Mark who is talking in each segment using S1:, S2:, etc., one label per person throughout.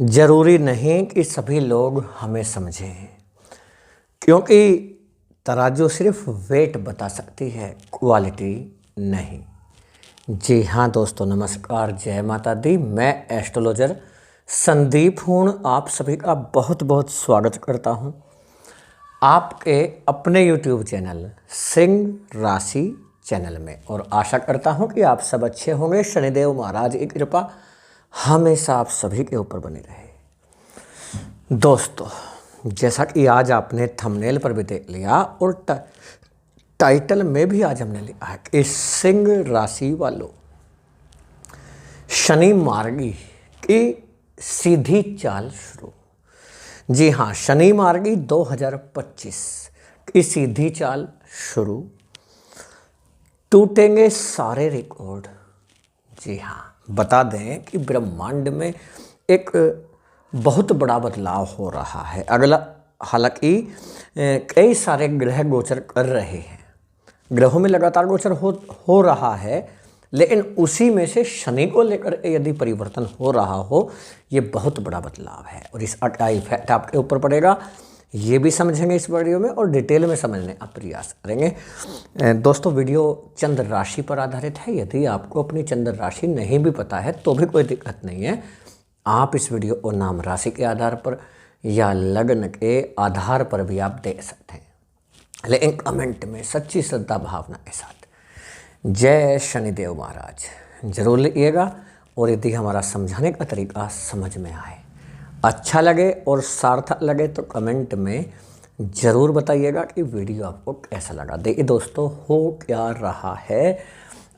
S1: ज़रूरी नहीं कि सभी लोग हमें समझें, क्योंकि तराजू सिर्फ वेट बता सकती है, क्वालिटी नहीं। जी हाँ दोस्तों, नमस्कार, जय माता दी। मैं एस्ट्रोलॉजर संदीप हूँ, आप सभी का बहुत बहुत स्वागत करता हूँ आपके अपने YouTube चैनल सिंह राशि चैनल में, और आशा करता हूँ कि आप सब अच्छे होंगे। शनिदेव महाराज की कृपा हमेशा आप सभी के ऊपर बनी रहे। दोस्तों, जैसा कि आज आपने थंबनेल पर भी देख लिया और टाइटल में भी आज हमने लिखा है कि सिंह राशि वालों, शनि मार्गी की सीधी चाल शुरू। जी हाँ, शनि मार्गी 2025 की सीधी चाल शुरू। टूटेंगे सारे रिकॉर्ड। जी हाँ, बता दें कि ब्रह्मांड में एक बहुत बड़ा बदलाव हो रहा है। अगला, हालांकि कई सारे ग्रह गोचर कर रहे हैं, ग्रहों में लगातार गोचर हो रहा है, लेकिन उसी में से शनि को लेकर यदि परिवर्तन हो रहा हो, ये बहुत बड़ा बदलाव है और इसका क्या इफेक्ट आपके ऊपर पड़ेगा ये भी समझेंगे इस वीडियो में और डिटेल में समझने का प्रयास करेंगे। दोस्तों, वीडियो चंद्र राशि पर आधारित है। यदि आपको अपनी चंद्र राशि नहीं भी पता है तो भी कोई दिक्कत नहीं है, आप इस वीडियो को नाम राशि के आधार पर या लग्न के आधार पर भी आप देख सकते हैं, लेकिन कमेंट में सच्ची श्रद्धा भावना के साथ जय शनिदेव महाराज जरूर लिखिएगा। और यदि हमारा समझाने का तरीका समझ में आए, अच्छा लगे और सार्थक लगे तो कमेंट में ज़रूर बताइएगा कि वीडियो आपको कैसा लगा। देखिए दोस्तों, हो क्या रहा है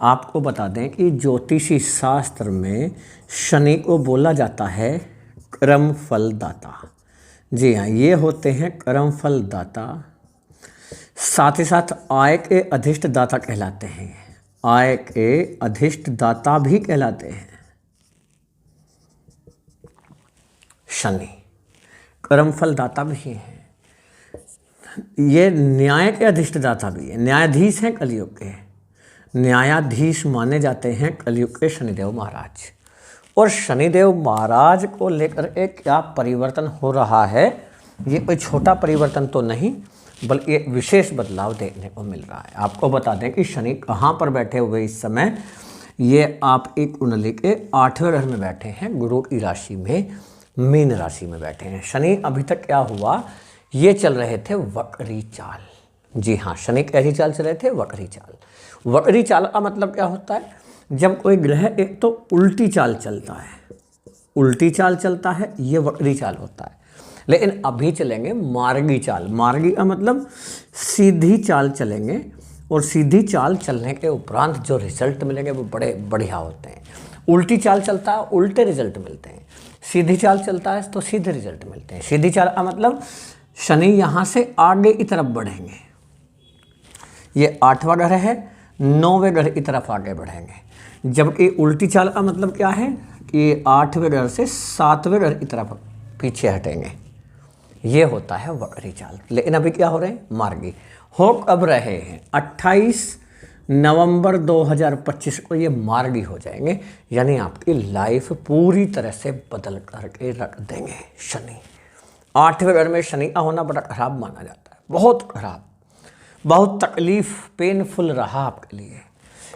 S1: आपको बता दें कि ज्योतिषी शास्त्र में शनि को बोला जाता है कर्म फल दाता। जी हाँ, ये होते हैं कर्म फल दाता, साथ ही साथ आय के अधिष्ट दाता कहलाते हैं। आय के अधिष्ट दाता भी कहलाते हैं शनि, कर्मफल दाता भी हैं। ये न्याय के अधिष्ठदाता भी है, न्यायाधीश हैं कलयुग के, न्यायाधीश माने जाते हैं कलयुग के शनिदेव महाराज। और शनिदेव महाराज को लेकर एक क्या परिवर्तन हो रहा है, ये कोई छोटा परिवर्तन तो नहीं, बल्कि एक विशेष बदलाव देखने को मिल रहा है। आपको बता दें कि शनि कहाँ पर बैठे हुए इस समय, ये आपकी कुंडली के 8वें घर में बैठे हैं, गुरु की राशि में, मीन राशि में बैठे हैं। शनि अभी तक क्या हुआ, ये चल रहे थे वक्री चाल। जी हाँ, शनि कैसी चाल चल रहे थे, वक्री चाल। वक्री चाल का मतलब क्या होता है, जब कोई ग्रह एक तो उल्टी चाल चलता है, उल्टी चाल चलता है, ये वक्री चाल होता है। लेकिन अभी चलेंगे मार्गी चाल। मार्गी का मतलब सीधी चाल चलेंगे, और सीधी चाल चलने के उपरांत जो रिजल्ट मिलेंगे वो बड़े बढ़िया होते हैं। उल्टी चाल चलता है, उल्टे रिजल्ट मिलते हैं। सीधी चाल चलता है तो सीधे रिजल्ट मिलते हैं। सीधी चाल का मतलब शनि यहाँ से आगे की तरफ बढ़ेंगे, ये 8वां घर है, 9वें घर की तरफ आगे बढ़ेंगे। जबकि उल्टी चाल का मतलब क्या है कि 8वें घर से 7वें घर की तरफ पीछे हटेंगे, ये होता है वक्री चाल। लेकिन अभी क्या हो रहे हैं, मार्गी हो कब रहे हैं, 28 नवंबर 2025 को ये मार्गी हो जाएंगे, यानी आपकी लाइफ पूरी तरह से बदल करके रख देंगे शनि। 8वें घर में शनि का होना बड़ा खराब माना जाता है, बहुत खराब, बहुत तकलीफ, पेनफुल रहा आपके लिए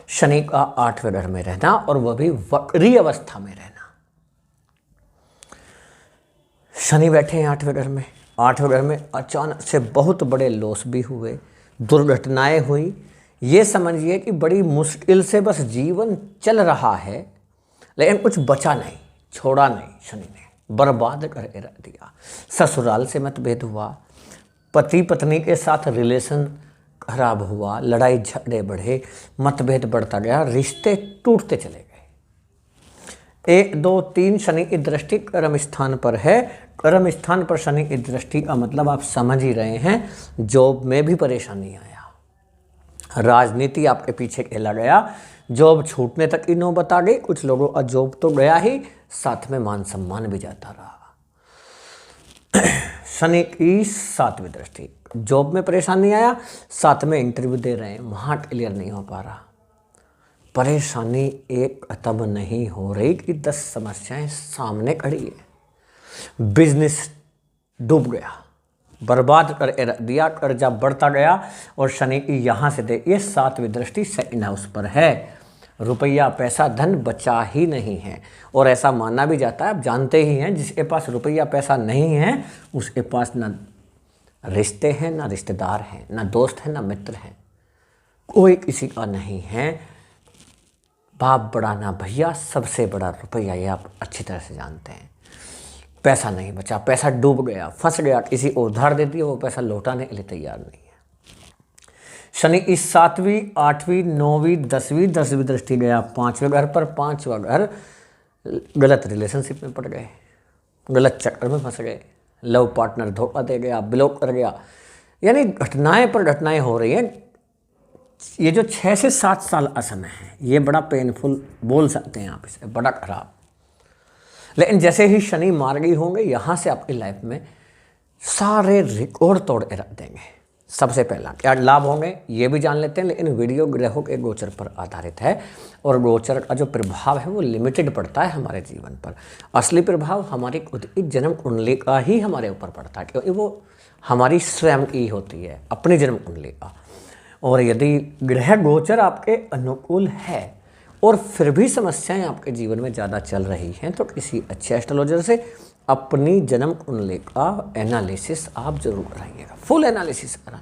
S1: शनि का 8वें घर में रहना, और वह भी वक्री अवस्था में रहना। शनि बैठे हैं 8वें घर में, 8वें घर में अचानक से बहुत बड़े लॉस भी हुए, दुर्घटनाएं हुई। ये समझिए कि बड़ी मुश्किल से बस जीवन चल रहा है, लेकिन कुछ बचा नहीं, छोड़ा नहीं, शनि ने बर्बाद करके रख दिया। ससुराल से मतभेद हुआ, पति पत्नी के साथ रिलेशन खराब हुआ, लड़ाई झगड़े बढ़े, मतभेद बढ़ता गया, रिश्ते टूटते चले गए। 1 2 3 शनि की दृष्टि कर्म स्थान पर है। कर्म स्थान पर शनि की दृष्टि का मतलब आप समझ ही रहे हैं, जॉब में भी परेशानी आया, राजनीति आपके पीछे खेला गया, जॉब छूटने तक की नौबत आ गई। कुछ लोगों का जॉब तो गया ही, साथ में मान सम्मान भी जाता रहा। शनि की 7वीं दृष्टि, जॉब में परेशानी आया, साथ में इंटरव्यू दे रहे हैं, वहाँ क्लियर नहीं हो पा रहा, परेशानी एक खत्म नहीं हो रही कि 10 समस्याएं सामने खड़ी है। बिजनेस डूब गया, बर्बाद कर रख दिया, कर्जा बढ़ता गया। और शनि की यहाँ से देखिए 7वीं दृष्टि सेकंड हाउस पर है। रुपया पैसा धन बचा ही नहीं है। और ऐसा माना भी जाता है, आप जानते ही हैं, जिसके पास रुपया पैसा नहीं है उसके पास ना रिश्ते हैं, ना रिश्तेदार हैं, ना दोस्त हैं, ना मित्र हैं, कोई किसी का नहीं है। बाप बड़ा ना भैया, सबसे बड़ा रुपया, ये आप अच्छी तरह से जानते हैं। पैसा नहीं बचा, पैसा डूब गया, फंस गया, किसी को उधार दे दिया, वो पैसा लौटाने के लिए तैयार नहीं है। शनि इस 7वीं 8वीं 9वीं 10वीं दृष्टि गया 5वें घर पर। 5वां घर गलत रिलेशनशिप में पड़ गए, गलत चक्कर में फंस गए, लव पार्टनर धोखा दे गया, ब्लॉक कर गया, यानी घटनाएं पर घटनाएं हो रही हैं। ये जो 6 से 7 साल असमय है, ये बड़ा पेनफुल बोल सकते हैं आप इसे, बड़ा खराब। लेकिन जैसे ही शनि मार्गी होंगे, यहाँ से आपकी लाइफ में सारे रिकॉर्ड तोड़ के रख देंगे। सबसे पहला क्या लाभ होंगे ये भी जान लेते हैं, लेकिन वीडियो ग्रहों के गोचर पर आधारित है और गोचर का जो प्रभाव है वो लिमिटेड पड़ता है हमारे जीवन पर। असली प्रभाव हमारी खुद की जन्म कुंडली का ही हमारे ऊपर पड़ता है, क्योंकि वो हमारी स्वयं की होती है, अपनी जन्म कुंडली का। और यदि ग्रह गोचर आपके अनुकूल है और फिर भी समस्याएं आपके जीवन में ज़्यादा चल रही हैं, तो किसी अच्छे एस्ट्रोलॉजर से अपनी जन्म कुंडली का एनालिसिस आप जरूर कराइएगा, फुल एनालिसिस कराएं।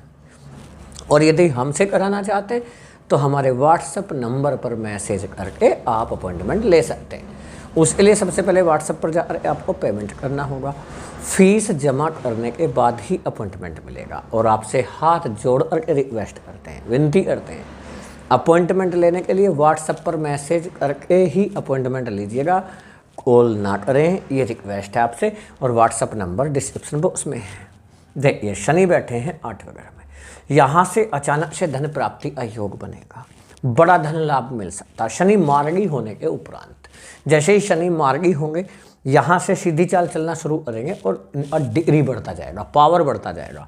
S1: और यदि हमसे कराना चाहते हैं तो हमारे व्हाट्सएप नंबर पर मैसेज करके आप अपॉइंटमेंट ले सकते हैं। उसके लिए सबसे पहले व्हाट्सएप पर जाकर आपको पेमेंट करना होगा। फीस जमा करने के बाद ही अपॉइंटमेंट मिलेगा। और आपसे हाथ जोड़ करके रिक्वेस्ट करते हैं, विनती करते हैं, अपॉइंटमेंट लेने के लिए व्हाट्सएप पर मैसेज करके ही अपॉइंटमेंट लीजिएगा, कॉल ना करें, ये रिक्वेस्ट है आपसे। और व्हाट्सएप नंबर डिस्क्रिप्शन बॉक्स में है। देखिए शनि बैठे हैं 8वें घर में, यहाँ से अचानक से धन प्राप्ति का योग बनेगा, बड़ा धन लाभ मिल सकता है शनि मार्गी होने के उपरांत। जैसे ही शनि मार्गी होंगे, यहाँ से सीधी चाल चलना शुरू करेंगे और इनका डिग्री बढ़ता जाएगा, पावर बढ़ता जाएगा।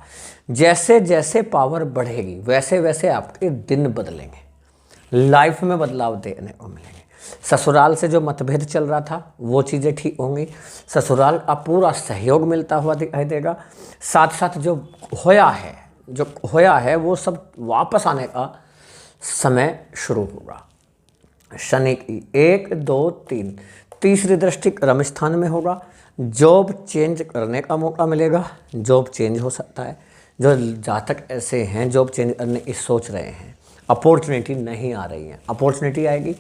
S1: जैसे जैसे पावर बढ़ेगी वैसे वैसे आपके दिन बदलेंगे, लाइफ में बदलाव देखने को मिलेंगे। ससुराल से जो मतभेद चल रहा था वो चीज़ें ठीक होंगी, ससुराल का पूरा सहयोग मिलता हुआ दिखाई देगा। साथ साथ जो होया है वो सब वापस आने का समय शुरू होगा। शनि की 1 2 3 तीसरी दृष्टि कर्म स्थान में होगा। जॉब चेंज करने का मौका मिलेगा, जॉब चेंज हो सकता है। जो जातक ऐसे हैं जॉब चेंज करने की सोच रहे हैं, अपॉर्चुनिटी नहीं आ रही है, अपॉर्चुनिटी आएगी,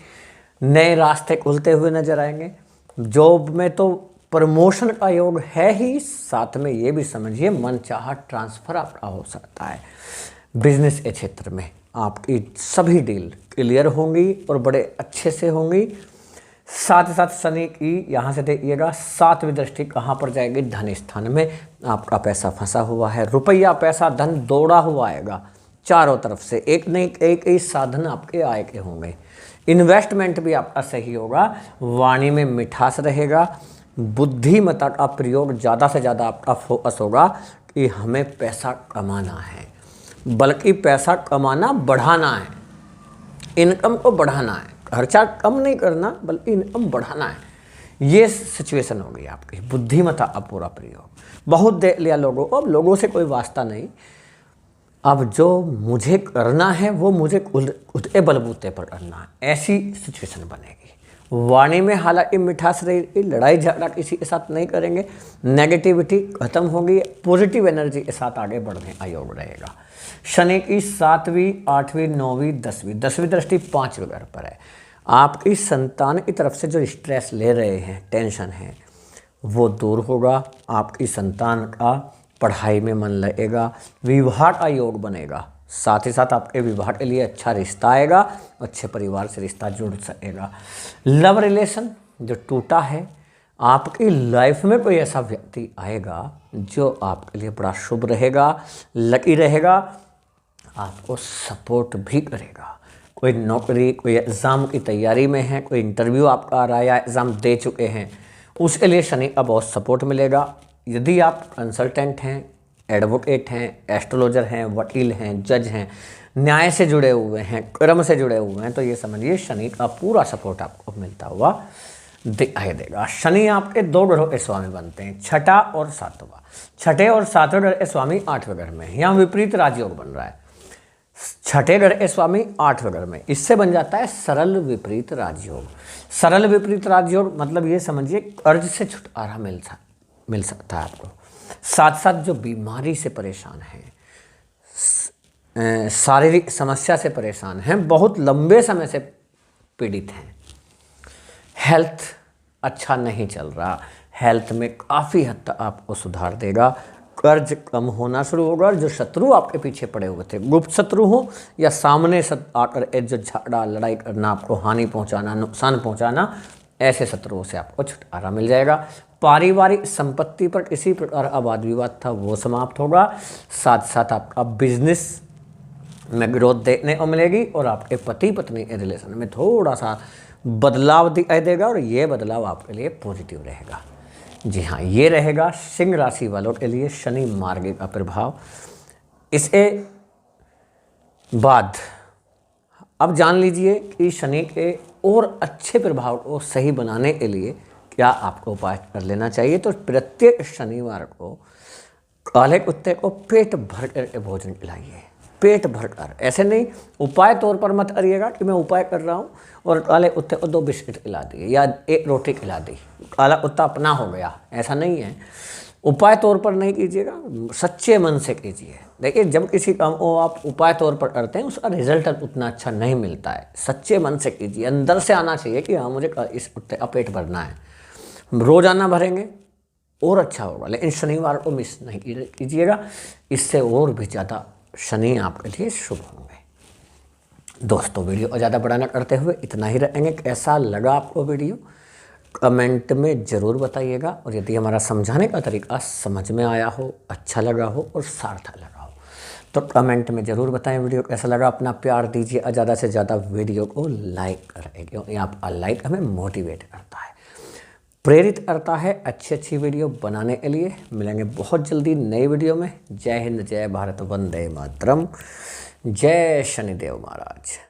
S1: नए रास्ते खुलते हुए नजर आएंगे। जॉब में तो प्रमोशन का योग है ही, साथ में ये भी समझिए मनचाहा ट्रांसफर आपका हो सकता है। बिजनेस के क्षेत्र में आपकी सभी डील क्लियर होंगी और बड़े अच्छे से होंगी। साथ ही साथ शनि की यहाँ से देखिएगा 7वीं दृष्टि कहाँ पर जाएगी, धन स्थान में। आपका पैसा फंसा हुआ है, रुपया पैसा धन दौड़ा हुआ आएगा चारों तरफ से, एक नहीं एक ही साधन आपके आय के होंगे। इन्वेस्टमेंट भी आपका सही होगा, वाणी में मिठास रहेगा, बुद्धिमत्ता का प्रयोग ज़्यादा से ज़्यादा आपका फोकस होगा कि हमें पैसा कमाना है, बल्कि पैसा कमाना बढ़ाना है, इनकम को बढ़ाना है, खर्चा कम नहीं करना बल्कि इनकम बढ़ाना है। ये सिचुएशन होगी आपकी, बुद्धिमत्ता का पूरा प्रयोग। बहुत देख लिया लोगों को, अब लोगों से कोई वास्ता नहीं, अब जो मुझे करना है वो मुझे खुद के बलबूते पर करना है, ऐसी सिचुएशन बनेगी। वाणी में हालांकि मिठास रहेगी, लड़ाई झगड़ा किसी के साथ नहीं करेंगे, नेगेटिविटी खत्म होगी, पॉजिटिव एनर्जी के साथ आगे बढ़ने का योग रहेगा। शनि की 7वीं 8वीं 9वीं 10वीं दृष्टि 5वें घर पर है। आपकी संतान की तरफ से जो स्ट्रेस ले रहे हैं, टेंशन है, वो दूर होगा। आपकी संतान का पढ़ाई में मन लगेगा, विवाह का योग बनेगा। साथ ही साथ आपके विवाह के लिए अच्छा रिश्ता आएगा, अच्छे परिवार से रिश्ता जुड़ सकेगा। लव रिलेशन जो टूटा है, आपकी लाइफ में कोई ऐसा व्यक्ति आएगा जो आपके लिए बड़ा शुभ रहेगा, लकी रहेगा, आपको सपोर्ट भी करेगा। कोई नौकरी, कोई एग्ज़ाम की तैयारी में है, कोई इंटरव्यू आपका आ रहा है या एग्ज़ाम दे चुके हैं, उसके लिए शनि का बहुत सपोर्ट मिलेगा। यदि आप कंसल्टेंट हैं, एडवोकेट हैं, एस्ट्रोलॉजर हैं, वकील हैं, जज हैं, न्याय से जुड़े हुए हैं, कर्म से जुड़े हुए हैं, तो ये समझिए शनि का पूरा सपोर्ट आपको मिलता हुआ दिखाई देगा। शनि आपके 2 ग्रहों के स्वामी बनते हैं, छठा और सातवां। छठे और सातवें ग्रह के स्वामी 8वें घर में, यहाँ विपरीत राजयोग बन रहा है। छठे ग्रह के स्वामी 8वें घर में, इससे बन जाता है सरल विपरीत राजयोग। सरल विपरीत राजयोग मतलब ये समझिए कर्ज से छुटकारा मिल सकता है आपको। साथ साथ जो बीमारी से परेशान हैं, शारीरिक समस्या से परेशान हैं, बहुत लंबे समय से पीड़ित हैं, हेल्थ अच्छा नहीं चल रहा, हेल्थ में काफ़ी हद तक आपको सुधार देगा। कर्ज कम होना शुरू होगा। जो शत्रु आपके पीछे पड़े हुए थे, गुप्त शत्रु हो या सामने आकर जो झगड़ा लड़ाई करना, आपको हानि पहुंचाना, नुकसान पहुंचाना, ऐसे शत्रुओं से आपको छुटकारा मिल जाएगा। पारिवारिक संपत्ति पर किसी प्रकार का वाद विवाद था वो समाप्त होगा। साथ साथ आपका बिजनेस में ग्रोथ देखने को मिलेगी और आपके पति पत्नी के रिलेशन में थोड़ा सा बदलाव दिखाई देगा और ये बदलाव आपके लिए पॉजिटिव रहेगा। जी हाँ, ये रहेगा सिंह राशि वालों के लिए शनि मार्ग का प्रभाव। इसके बाद अब जान लीजिए कि शनि के और अच्छे प्रभाव को सही बनाने के लिए क्या आपको उपाय कर लेना चाहिए। तो प्रत्येक शनिवार को काले कुत्ते को पेट भर कर भोजन खिलाइए, पेट भरकर। ऐसे नहीं उपाय तौर पर मत करिएगा कि मैं उपाय कर रहा हूँ और काले कुत्ते को 2 बिस्किट खिला दिए या 1 रोटी खिला दी, काला कुत्ता अपना हो गया, ऐसा नहीं है। उपाय तौर पर नहीं कीजिएगा, सच्चे मन से कीजिए। देखिए, जब किसी काम को आप उपाय तौर पर करते हैं उसका रिजल्ट उतना अच्छा नहीं मिलता है। सच्चे मन से कीजिए, अंदर से आना चाहिए कि हाँ मुझे इस कुत्ते का पेट भरना है। रोजाना भरेंगे और अच्छा होगा, लेकिन शनिवार को मिस नहीं कीजिएगा, इससे और भी ज़्यादा शनि आपके लिए शुभ होंगे। दोस्तों, वीडियो ज़्यादा बड़ा न करते हुए इतना ही रहेंगे। कैसा लगा आपको वीडियो कमेंट में ज़रूर बताइएगा, और यदि हमारा समझाने का तरीका समझ में आया हो, अच्छा लगा हो और सार्थक लगा हो तो कमेंट में ज़रूर बताएं वीडियो कैसा लगा। अपना प्यार दीजिए, ज़्यादा से ज़्यादा वीडियो को लाइक करें, क्योंकि आपका लाइक हमें मोटिवेट करता है, प्रेरित करता है अच्छी वीडियो बनाने के लिए। मिलेंगे बहुत जल्दी नई वीडियो में। जय हिंद, जय भारत, वंदे मातरम, जय शनिदेव महाराज।